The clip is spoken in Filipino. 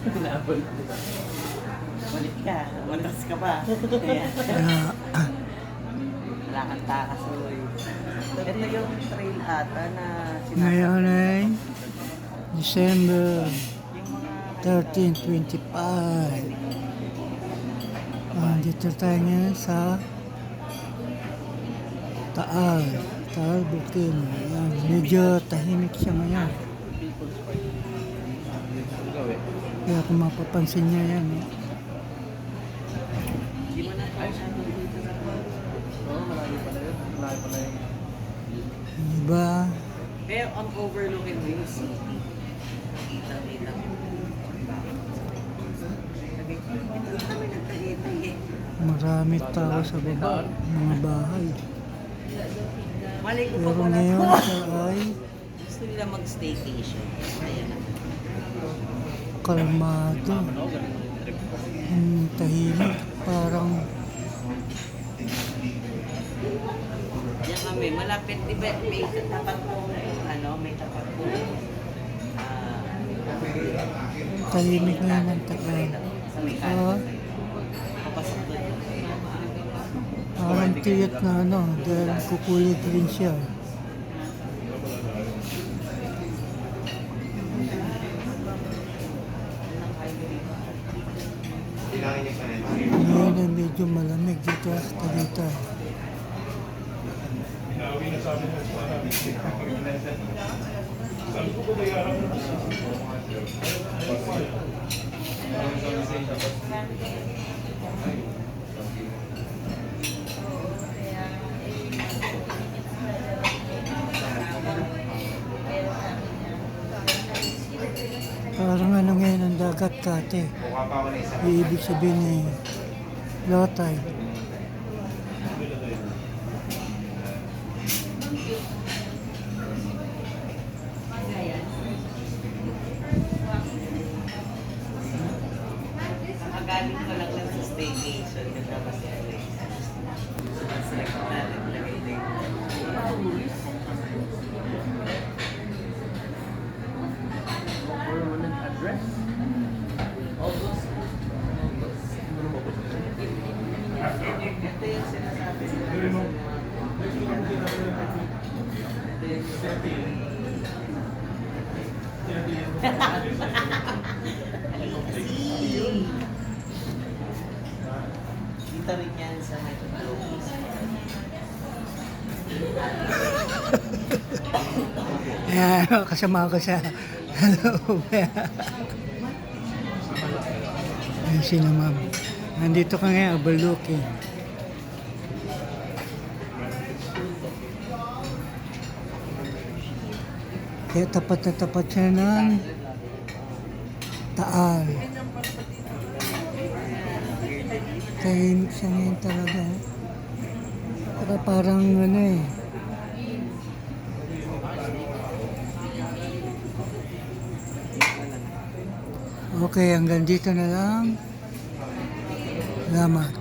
Pinabol. Ulit ka. Umatas ka pa. Ayan. Wala kang takas, uy. Ito yung trail ata na sinasabi. Ngayon ay December Yung mga 13, 25. Dito tayo ngayon sa Taal Bukid. Ayan, medyo tahimik siya ngayon. Kaya kung mapapansin niya yan, Hindi mo na masyado dito sa Oo, marami pala yun. Marami pala yun. iba, pero ang overlooking mo yung city. Kita-kita mo. Hindi kami nagtagitay eh. marami tao sa baba, mga bahay. Malay ko pa Pero pala. ngayon siya ay Gusto nila mag-staycation. Ayan na. kalmado. Tahimik, parang Diyan kami, malapit, di ba, may tapat po, may tapat po. tahimik ngayon ang Taal. Sa may kanan. Ah, Kapasok doon. parang tiyat na dahil kukulit rin siya. Ngayon ay medyo malamig dito sa Tagaytay. Parang ngayon ang dagat kate. Ibig sabihin ay low tide. Nakagaling ko lang sa staycation. Kasama si Alex. Select natin lagay din. Permanent address. August. Ito yung sinasabi nila. Dito rin yan sa Metropologies. Ayan, kasama ko sa loob. Ayan si na ma'am. Nandito ka ngayon, overlooking. Kaya tapat na tapat siya ng Taal. Tahimik siya ngayon talaga. Pero parang Okay, hanggang dito na lang. Salamat.